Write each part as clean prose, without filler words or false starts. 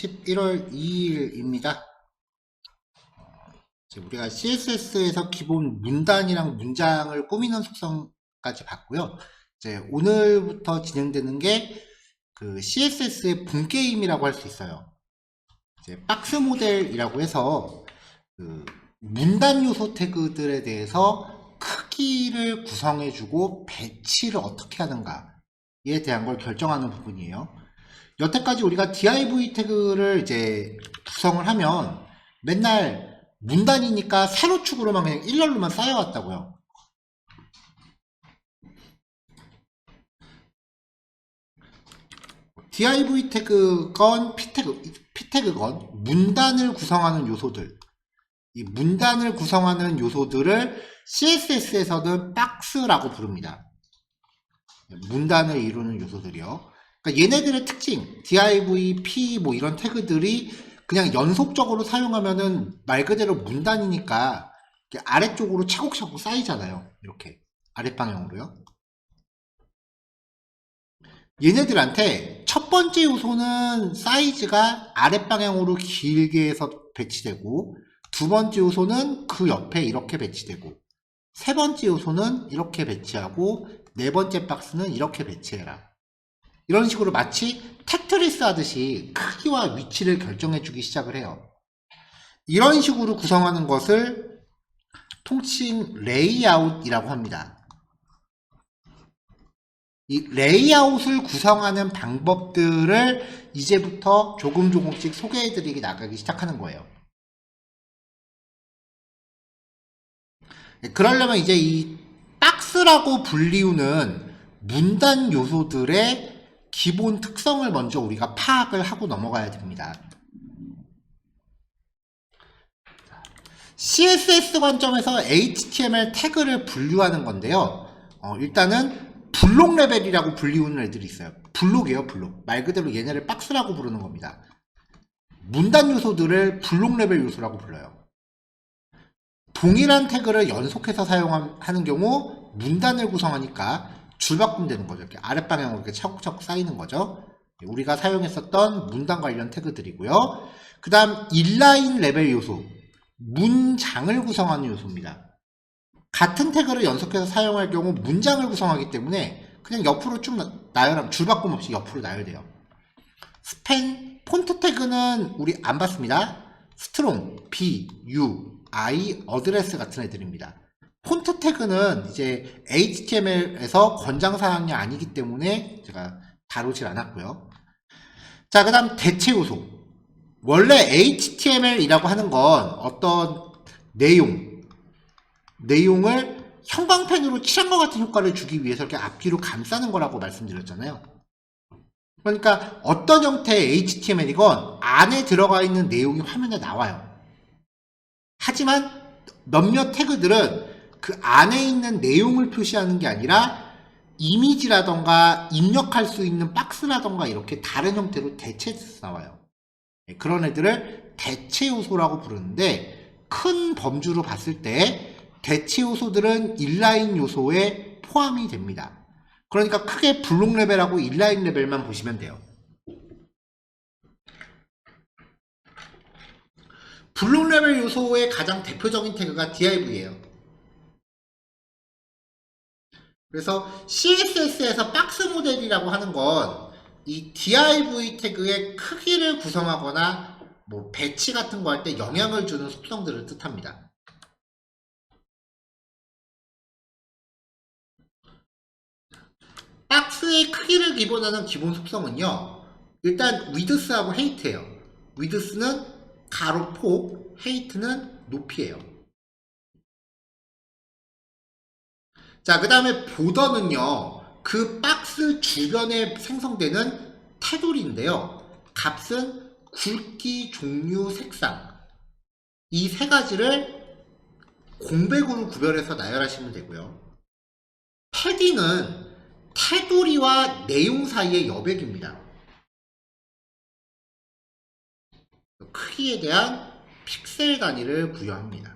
11월 2일입니다. 우리가 CSS에서 기본 문단이랑 문장을 꾸미는 속성까지 봤고요. 이제 오늘부터 진행되는 게 그 CSS의 본 게임이라고 할 수 있어요. 이제 박스 모델이라고 해서 그 문단 요소 태그들에 대해서 크기를 구성해주고 배치를 어떻게 하는가에 대한 걸 결정하는 부분이에요. 여태까지 우리가 div 태그를 이제 구성을 하면 맨날 문단이니까 세로축으로만 그냥 일렬로만 쌓여왔다고요. div 태그건 p태그건 문단을 구성하는 요소들, 이 문단을 구성하는 요소들을 CSS에서는 박스라고 부릅니다. 문단을 이루는 요소들이요. 그러니까 얘네들의 특징, div, p 뭐 이런 태그들이 그냥 연속적으로 사용하면은 말 그대로 문단이니까 아래쪽으로 차곡차곡 쌓이잖아요. 이렇게 아랫방향으로요. 얘네들한테 첫 번째 요소는 사이즈가 아랫방향으로 길게 해서 배치되고, 두 번째 요소는 그 옆에 이렇게 배치되고, 세 번째 요소는 이렇게 배치하고, 네 번째 박스는 이렇게 배치해라. 이런 식으로 마치 테트리스 하듯이 크기와 위치를 결정해주기 시작을 해요. 이런 식으로 구성하는 것을 통칭 레이아웃이라고 합니다. 이 레이아웃을 구성하는 방법들을 이제부터 조금씩 소개해드리기 나가기 시작하는 거예요. 그러려면 이제 이 박스라고 불리우는 문단 요소들의 기본 특성을 먼저 우리가 파악을 하고 넘어가야 됩니다. CSS 관점에서 HTML 태그를 분류하는 건데요. 일단은 블록 레벨이라고 불리우는 애들이 있어요. 블록이에요, 블록. 말 그대로 얘네를 박스라고 부르는 겁니다. 문단 요소들을 블록 레벨 요소라고 불러요. 동일한 태그를 연속해서 사용하는 경우 문단을 구성하니까 줄바꿈 되는 거죠. 이렇게 아랫방향으로 이렇게 차곡차곡 쌓이는 거죠. 우리가 사용했었던 문단 관련 태그들이고요. 그 다음 인라인 레벨 요소, 문장을 구성하는 요소입니다. 같은 태그를 연속해서 사용할 경우 문장을 구성하기 때문에 그냥 옆으로 쭉 나열하면 줄바꿈 없이 옆으로 나열돼요. 스팬, 폰트 태그는 우리 안 봤습니다. 스트롱, B, U, I, 어드레스 같은 애들입니다. 폰트 태그는 이제 HTML에서 권장사항이 아니기 때문에 제가 다루질 않았고요. 자, 그 다음 대체 요소. 원래 HTML이라고 하는 건 어떤 내용을 형광펜으로 칠한 것 같은 효과를 주기 위해서 이렇게 앞뒤로 감싸는 거라고 말씀드렸잖아요. 그러니까 어떤 형태의 HTML이건 안에 들어가 있는 내용이 화면에 나와요. 하지만 몇몇 태그들은 그 안에 있는 내용을 표시하는 게 아니라 이미지라던가 입력할 수 있는 박스라던가 이렇게 다른 형태로 대체해서 나와요. 그런 애들을 대체 요소라고 부르는데, 큰 범주로 봤을 때 대체 요소들은 인라인 요소에 포함이 됩니다. 그러니까 크게 블록 레벨하고 인라인 레벨만 보시면 돼요. 블록 레벨 요소의 가장 대표적인 태그가 div예요. 그래서 CSS에서 박스 모델이라고 하는 건 이 div 태그의 크기를 구성하거나 뭐 배치 같은 거 할 때 영향을 주는 속성들을 뜻합니다. 박스의 크기를 기본하는 기본 속성은요, 일단 위드스하고 헤이트예요. 위드스는 가로폭, 헤이트는 높이예요. 자, 그 다음에 보더는요, 그 박스 주변에 생성되는 테두리인데요, 값은 굵기, 종류, 색상, 이 세 가지를 공백으로 구별해서 나열하시면 되고요. 패딩은 테두리와 내용 사이의 여백입니다. 크기에 대한 픽셀 단위를 부여합니다.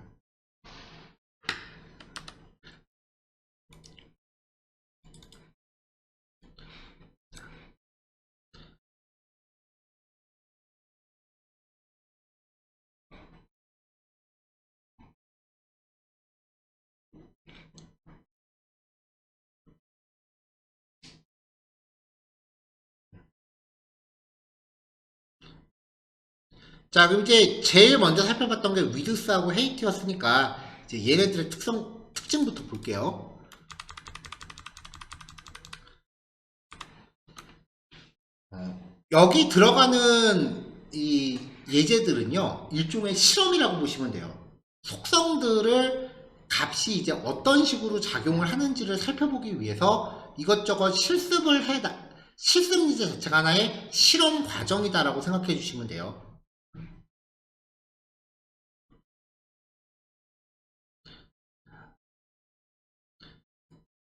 자, 그럼 이제 제일 먼저 살펴봤던 게 위드스하고 헤이트였으니까 이제 얘네들의 특징부터 볼게요. 여기 들어가는 이 예제들은요, 일종의 실험이라고 보시면 돼요. 속성들을 값이 이제 어떤 식으로 작용을 하는지를 살펴보기 위해서 이것저것 실습 예제 자체가 하나의 실험 과정이다라고 생각해 주시면 돼요.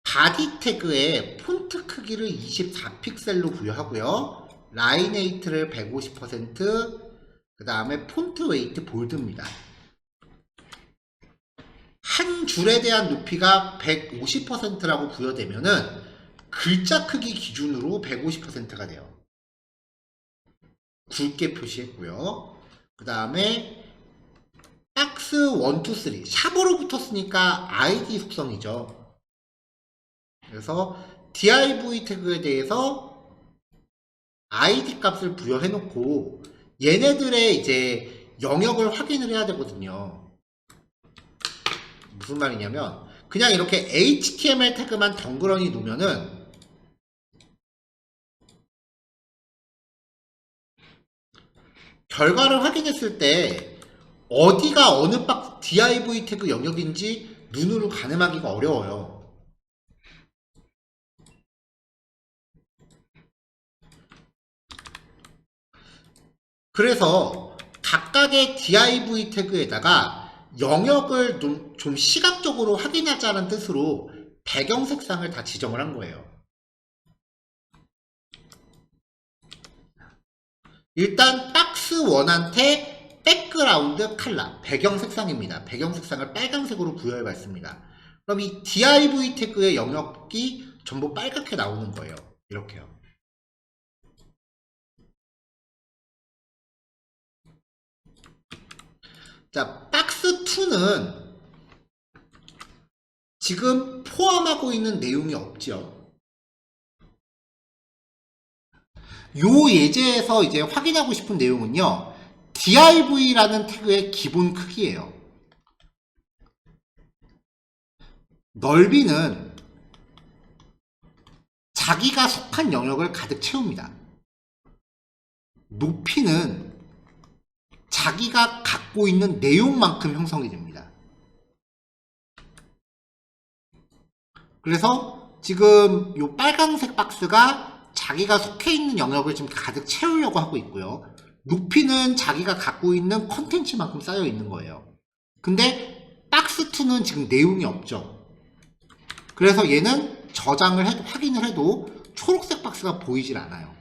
바디 태그에 폰트 크기를 24픽셀로 부여하고요. 라인 웨이트를 150%, 그 다음에 폰트 웨이트 볼드입니다. 한 줄에 대한 높이가 150%라고 부여되면은 글자 크기 기준으로 150%가 돼요. 굵게 표시했고요. 그 다음에 박스 1, 2, 3 샵으로 붙었으니까 id 속성이죠. 그래서 div 태그에 대해서 id 값을 부여해 놓고 얘네들의 이제 영역을 확인을 해야 되거든요. 무슨 말이냐면 그냥 이렇게 html 태그만 덩그러니 놓으면은 결과를 확인했을 때 어디가 어느 박스 div 태그 영역인지 눈으로 가늠하기가 어려워요. 그래서 각각의 div 태그에다가 영역을 좀 시각적으로 확인하자는 뜻으로 배경 색상을 다 지정을 한 거예요. 일단 박스1한테 백그라운드 컬러 배경 색상입니다. 배경 색상을 빨간색으로 부여해 봤습니다. 그럼 이 div 태그의 영역이 전부 빨갛게 나오는 거예요. 이렇게요. 자, 박스2는 지금 포함하고 있는 내용이 없죠. 요 예제에서 이제 확인하고 싶은 내용은요, div라는 태그의 기본 크기예요. 넓이는 자기가 속한 영역을 가득 채웁니다. 높이는 자기가 갖고 있는 내용만큼 형성이 됩니다. 그래서 지금 요 빨간색 박스가 자기가 속해 있는 영역을 지금 가득 채우려고 하고 있고요. 높이는 자기가 갖고 있는 컨텐츠만큼 쌓여 있는 거예요. 근데 박스2는 지금 내용이 없죠. 그래서 얘는 저장을 해도 확인을 해도 초록색 박스가 보이질 않아요.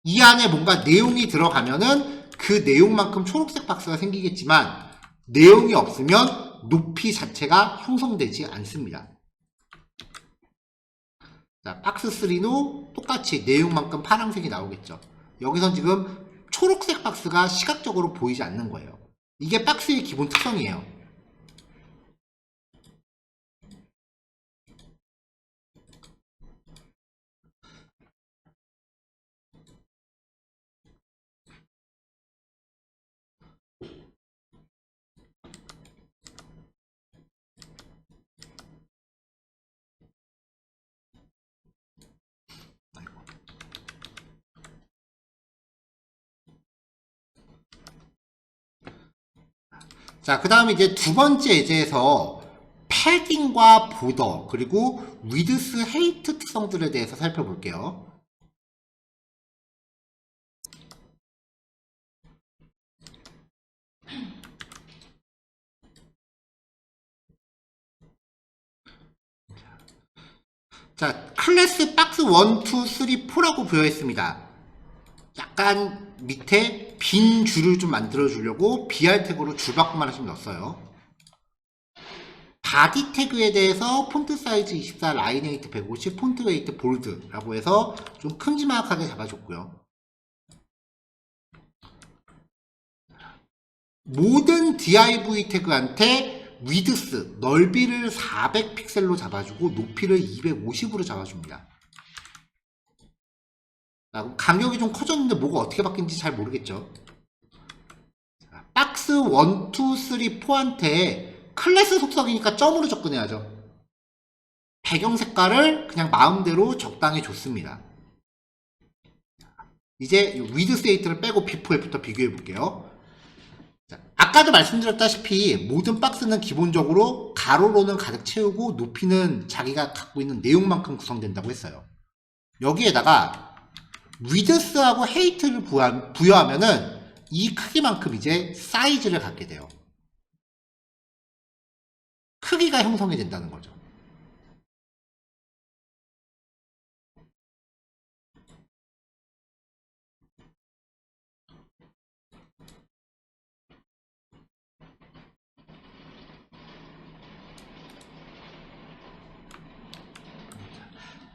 이 안에 뭔가 내용이 들어가면은 그 내용만큼 초록색 박스가 생기겠지만 내용이 없으면 높이 자체가 형성되지 않습니다. 자, 박스3도 똑같이 내용만큼 파란색이 나오겠죠. 여기선 지금 초록색 박스가 시각적으로 보이지 않는 거예요. 이게 박스의 기본 특성이에요. 자, 그 다음에 이제 두 번째 예제에서 패딩과 보더 그리고 위드스 헤이트 특성들에 대해서 살펴볼게요. 자, 클래스 박스 1, 2, 3, 4라고 부여했습니다. 약간 밑에 빈 줄을 좀 만들어 주려고 BR 태그로 줄바꿈만 좀 넣었어요. 바디 태그에 대해서 폰트 사이즈 24, 라인 웨이트 150, 폰트 웨이트 볼드라고 해서 좀 큼지막하게 잡아줬고요. 모든 div 태그한테 위드스, 넓이를 400픽셀로 잡아주고 높이를 250으로 잡아줍니다. 간격이 좀 커졌는데 뭐가 어떻게 바뀐지 잘 모르겠죠. 박스 1, 2, 3, 4한테 클래스 속성이니까 점으로 접근해야죠. 배경 색깔을 그냥 마음대로 적당히 줬습니다. 이제 위드 스테이트를 빼고 비포에부터 비교해 볼게요. 자, 아까도 말씀드렸다시피 모든 박스는 기본적으로 가로로는 가득 채우고 높이는 자기가 갖고 있는 내용만큼 구성된다고 했어요. 여기에다가 위드스하고 헤이트를 부여하면은 이 크기만큼 이제 사이즈를 갖게 돼요. 크기가 형성이 된다는 거죠.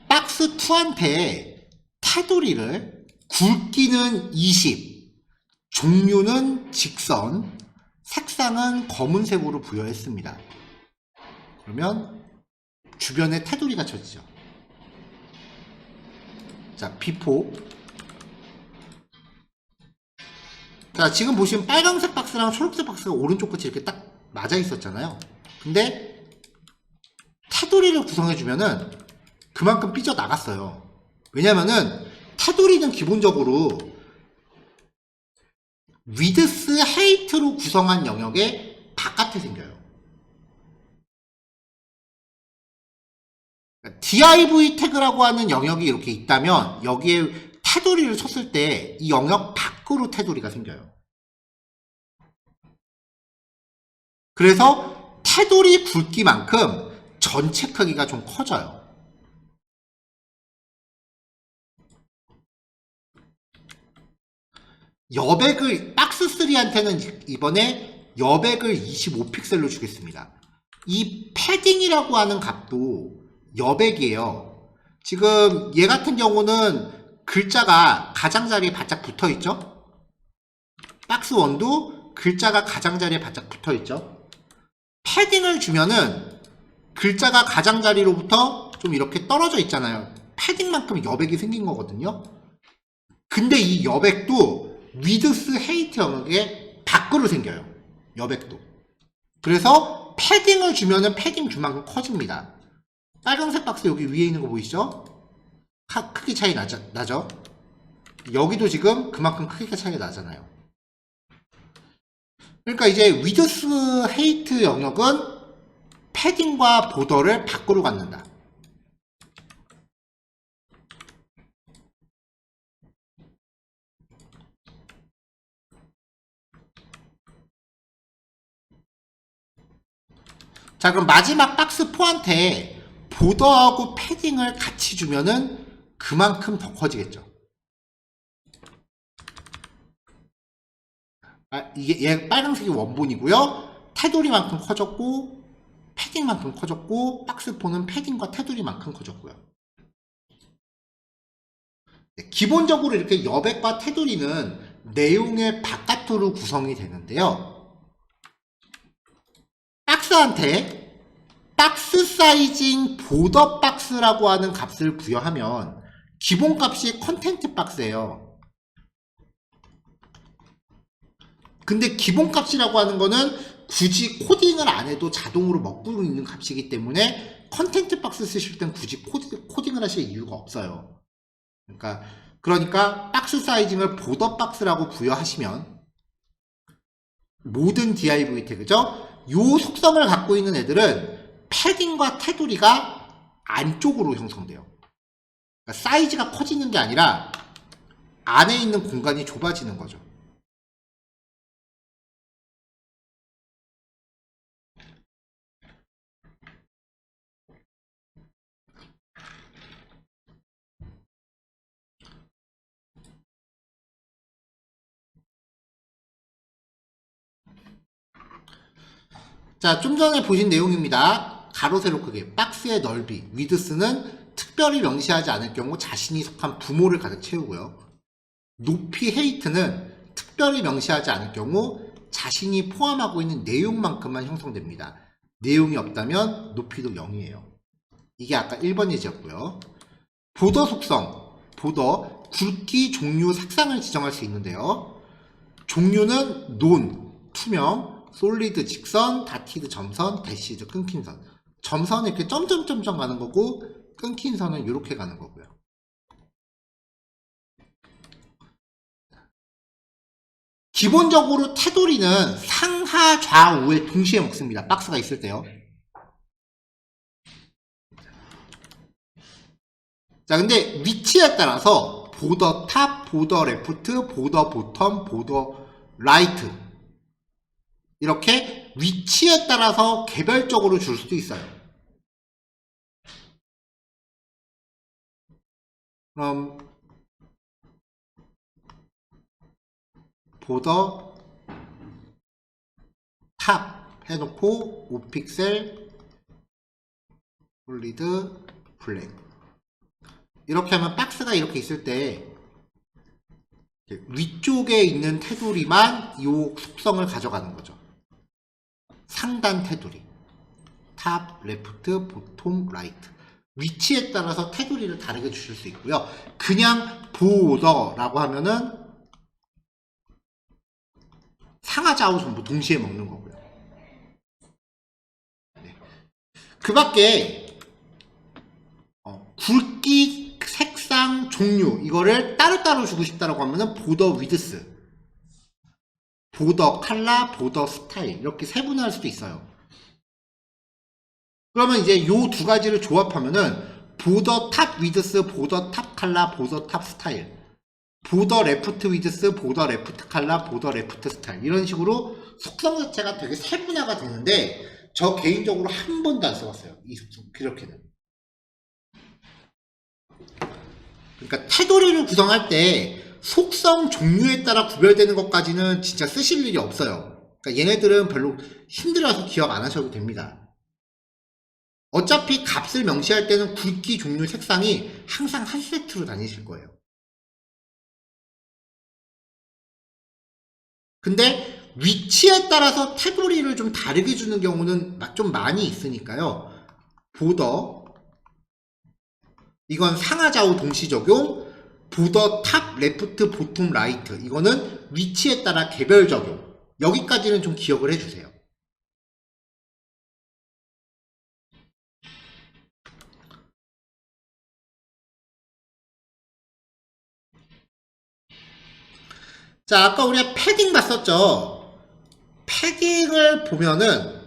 박스 2한테 테두리를 굵기는 20, 종류는 직선, 색상은 검은색으로 부여했습니다. 그러면 주변에 테두리가 쳐지죠. 자, 비포. 자, 지금 보시면 빨간색 박스랑 초록색 박스가 오른쪽 끝이 이렇게 딱 맞아 있었잖아요. 근데 테두리를 구성해주면은 그만큼 삐져나갔어요. 왜냐면은 테두리는 기본적으로 위드스 헤이트로 구성한 영역의 바깥에 생겨요. div 태그라고 하는 영역이 이렇게 있다면 여기에 테두리를 쳤을 때 이 영역 밖으로 테두리가 생겨요. 그래서 테두리 굵기만큼 전체 크기가 좀 커져요. 여백을 박스 3한테는 이번에 여백을 25픽셀로 주겠습니다. 이 패딩이라고 하는 값도 여백이에요. 지금 얘 같은 경우는 글자가 가장자리에 바짝 붙어있죠. 박스 1도 글자가 가장자리에 바짝 붙어있죠. 패딩을 주면은 글자가 가장자리로부터 좀 이렇게 떨어져 있잖아요. 패딩만큼 여백이 생긴 거거든요. 근데 이 여백도 위드스 헤이트 영역에 밖으로 생겨요. 여백도. 그래서 패딩을 주면은 패딩 주만큼 커집니다. 빨간색 박스 여기 위에 있는 거 보이시죠? 크기 차이 나죠? 여기도 지금 그만큼 크기가 차이가 나잖아요. 그러니까 이제 위드스 헤이트 영역은 패딩과 보더를 밖으로 갖는다. 자, 그럼 마지막 박스 4한테 보더하고 패딩을 같이 주면은 그만큼 더 커지겠죠. 이게 얘 빨간색이 원본이고요. 테두리만큼 커졌고 패딩만큼 커졌고 박스 4는 패딩과 테두리만큼 커졌고요. 네, 기본적으로 이렇게 여백과 테두리는 내용의 바깥으로 구성이 되는데요. 박스한테 박스 사이징 보더 박스라고 하는 값을 부여하면 기본 값이 컨텐트 박스예요. 근데 기본 값이라고 하는 거는 굳이 코딩을 안 해도 자동으로 먹고 있는 값이기 때문에 컨텐트 박스 쓰실 땐 굳이 코딩을 하실 이유가 없어요. 그러니까 박스 사이징을 보더 박스라고 부여하시면 모든 div 태그죠. 요 속성을 갖고 있는 애들은 패딩과 테두리가 안쪽으로 형성돼요. 그러니까 사이즈가 커지는 게 아니라 안에 있는 공간이 좁아지는 거죠. 자, 좀 전에 보신 내용입니다. 가로 세로 크기, 박스의 넓이, 위드스는 특별히 명시하지 않을 경우 자신이 속한 부모를 가득 채우고요. 높이 헤이트는 특별히 명시하지 않을 경우 자신이 포함하고 있는 내용만큼만 형성됩니다. 내용이 없다면 높이도 0이에요. 이게 아까 1번 예제였고요. 보더 속성, 보더, 굵기, 종류, 색상을 지정할 수 있는데요. 종류는 논, 투명, 솔리드 직선, 다티드 점선, 대시드 끊긴 선. 점선은 이렇게 점점점점 가는 거고 끊긴 선은 이렇게 가는 거고요. 기본적으로 테두리는 상하 좌우에 동시에 먹습니다. 박스가 있을 때요. 자, 근데 위치에 따라서 보더 탑, 보더 레프트, 보더 보텀, 보더 라이트 이렇게 위치에 따라서 개별적으로 줄 수도 있어요. 그럼 보더 탑 해놓고 5픽셀 솔리드 블랙 이렇게 하면 박스가 이렇게 있을 때 위쪽에 있는 테두리만 이 속성을 가져가는 거죠. 상단 테두리 탑, 레프트, 보톰, 라이트 위치에 따라서 테두리를 다르게 주실 수 있고요. 그냥 보더라고 하면은 상하 좌우 전부 동시에 먹는 거고요. 네. 그 밖에 굵기, 색상, 종류 이거를 따로따로 주고 싶다라고 하면은 보더 위드스, 보더 컬러, 보더 스타일 이렇게 세분화할 수도 있어요. 그러면 이제 요 두 가지를 조합하면은 보더 탑 위드스, 보더 탑 컬러, 보더 탑 스타일, 보더 레프트 위드스, 보더 레프트 컬러, 보더 레프트 스타일 이런 식으로 속성 자체가 되게 세분화가 되는데 저 개인적으로 한 번도 안 써봤어요. 이 속성 그렇게는. 그러니까 테두리를 구성할 때 속성 종류에 따라 구별되는 것까지는 진짜 쓰실 일이 없어요. 그러니까 얘네들은 별로 힘들어서 기억 안 하셔도 됩니다. 어차피 값을 명시할 때는 굵기, 종류, 색상이 항상 한 세트로 다니실 거예요. 근데 위치에 따라서 테두리를 좀 다르게 주는 경우는 좀 많이 있으니까요. 보더 이건 상하 좌우 동시 적용, 보더 탑, 레프트, 보톰, 라이트 이거는 위치에 따라 개별 적용. 여기까지는 좀 기억을 해주세요. 자, 아까 우리가 패딩 봤었죠? 패딩을 보면은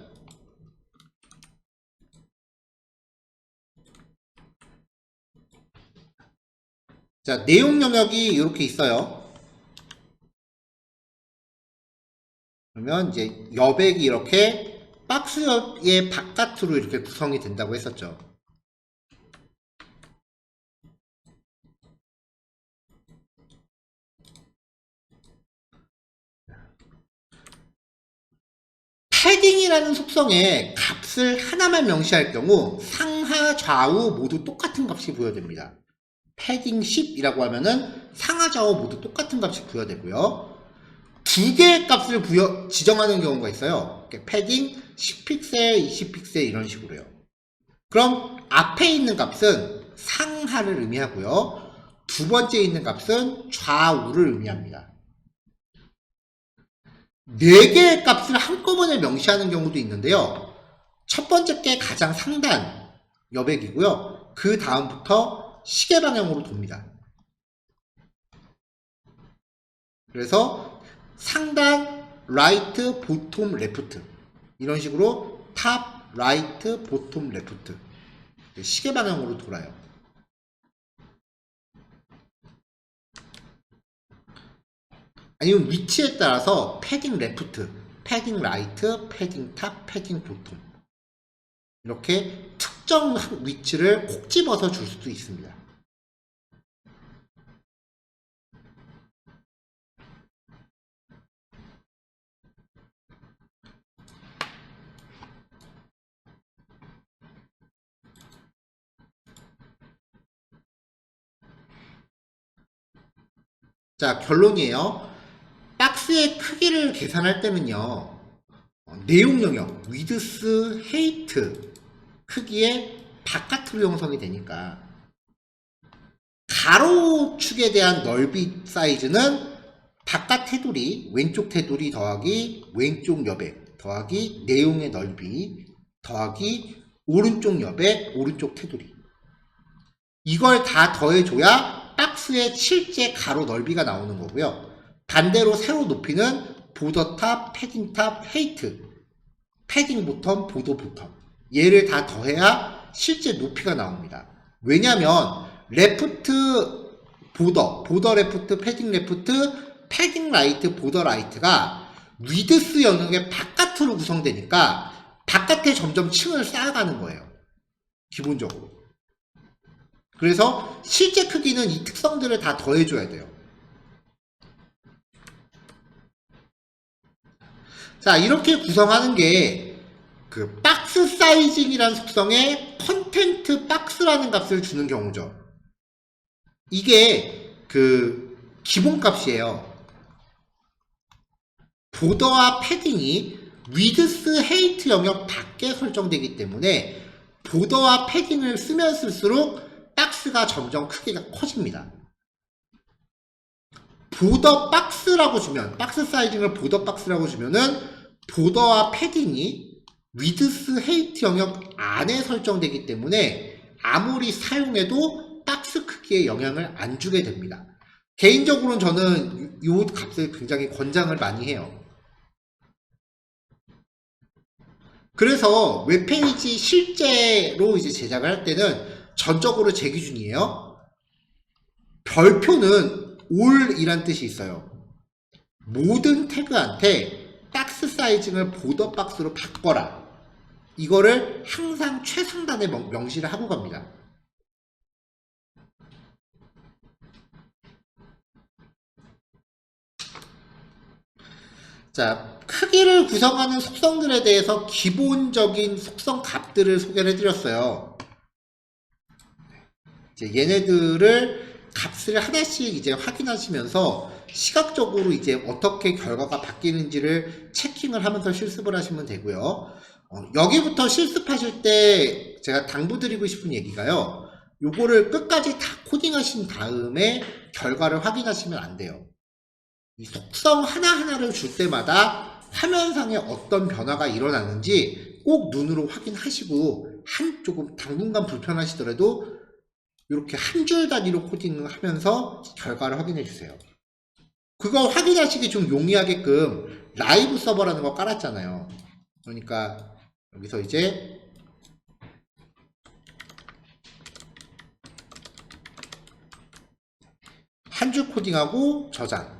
자, 내용 영역이 이렇게 있어요. 그러면 이제 여백이 이렇게 박스의 바깥으로 이렇게 구성이 된다고 했었죠. 패딩이라는 속성에 값을 하나만 명시할 경우 상하 좌우 모두 똑같은 값이 부여됩니다. 패딩 10이라고 하면은 상하 좌우 모두 똑같은 값이 부여되고요. 두 개의 값을 지정하는 경우가 있어요. 패딩 10픽셀, 20픽셀 이런 식으로요. 그럼 앞에 있는 값은 상하를 의미하고요. 두 번째 있는 값은 좌우를 의미합니다. 4개의 값을 한꺼번에 명시하는 경우도 있는데요. 첫 번째 게 가장 상단 여백이고요. 그 다음부터 시계 방향으로 돕니다. 그래서 상단, 라이트, 보톰, 레프트 이런 식으로 탑, 라이트, 보톰, 레프트 시계 방향으로 돌아요. 아니면 위치에 따라서 패딩 레프트, 패딩 라이트, 패딩 탑, 패딩 보톰 이렇게 특정 위치를 콕 집어서 줄 수도 있습니다. 자, 결론이에요. 박스의 크기를 계산할 때는요. 내용 영역, 위드스, 헤이트 크기의 바깥으로 형성이 되니까 가로축에 대한 넓이 사이즈는 바깥 테두리, 왼쪽 테두리 더하기 왼쪽 여백 더하기 내용의 넓이 더하기 오른쪽 여백, 오른쪽 테두리. 이걸 다 더해줘야 박스의 실제 가로 넓이가 나오는 거고요. 반대로 세로 높이는 보더탑, 패딩탑, 헤이트, 패딩 보텀, 보도 보텀. 얘를 다 더해야 실제 높이가 나옵니다. 왜냐면 레프트 보더, 보더 레프트, 패딩 레프트, 패딩 라이트, 보더 라이트가 위드스 영역의 바깥으로 구성되니까 바깥에 점점 층을 쌓아가는 거예요. 기본적으로. 그래서 실제 크기는 이 특성들을 다 더해줘야 돼요. 자, 이렇게 구성하는 게 그 박스 사이징이라는 속성에 컨텐트 박스라는 값을 주는 경우죠. 이게 그 기본값이에요. 보더와 패딩이 위드스 헤이트 영역 밖에 설정되기 때문에 보더와 패딩을 쓰면 쓸수록 박스가 점점 크기가 커집니다. 보더 박스라고 주면, 박스 사이징을 보더 박스라고 주면은 보더와 패딩이 위드스 헤이트 영역 안에 설정되기 때문에 아무리 사용해도 박스 크기에 영향을 안 주게 됩니다. 개인적으로는 저는 이 값을 굉장히 권장을 많이 해요. 그래서 웹페이지 실제로 이제 제작을 할 때는 전적으로 제 기준이에요. 별표는 all이란 뜻이 있어요. 모든 태그한테 박스 사이징을 보더 박스로 바꿔라. 이거를 항상 최상단에 명시를 하고 갑니다. 자, 크기를 구성하는 속성들에 대해서 기본적인 속성 값들을 소개를 해드렸어요. 이제 얘네들을 값을 하나씩 이제 확인하시면서 시각적으로 이제 어떻게 결과가 바뀌는지를 체킹을 하면서 실습을 하시면 되고요. 여기부터 실습하실 때 제가 당부드리고 싶은 얘기가요. 요거를 끝까지 다 코딩하신 다음에 결과를 확인하시면 안 돼요. 이 속성 하나하나를 줄 때마다 화면상에 어떤 변화가 일어나는지 꼭 눈으로 확인하시고 조금 당분간 불편하시더라도 이렇게 한 줄 단위로 코딩을 하면서 결과를 확인해 주세요. 그거 확인하시기 좀 용이하게끔 라이브 서버라는 거 깔았잖아요. 그러니까 여기서 이제 한 줄 코딩하고 저장,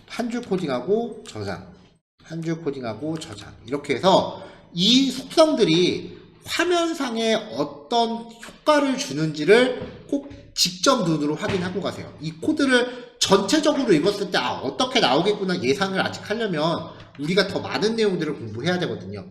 한 줄 코딩하고 저장, 한 줄 코딩하고 저장, 이렇게 해서 이 속성들이 화면상에 어떤 효과를 주는지를 꼭 직접 눈으로 확인하고 가세요. 이 코드를 전체적으로 읽었을 때 어떻게 나오겠구나 예상을 아직 하려면 우리가 더 많은 내용들을 공부해야 되거든요.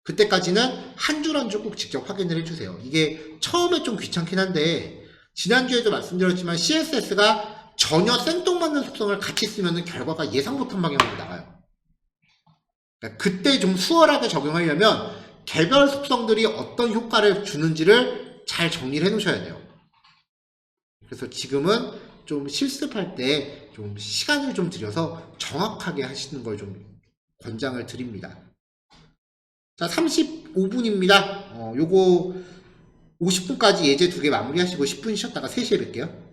그때까지는 한 줄 한 줄 꼭 직접 확인을 해주세요. 이게 처음에 좀 귀찮긴 한데 지난주에도 말씀드렸지만 CSS가 전혀 생뚱맞는 속성을 같이 쓰면 결과가 예상 못한 방향으로 나가요. 그러니까 그때 좀 수월하게 적용하려면 개별 속성들이 어떤 효과를 주는지를 잘 정리를 해 놓으셔야 돼요. 그래서 지금은 좀 실습할 때 좀 시간을 좀 들여서 정확하게 하시는 걸 좀 권장을 드립니다. 자, 35분입니다. 요거 50분까지 예제 2개 마무리 하시고 10분 쉬었다가 3시에 뵐게요.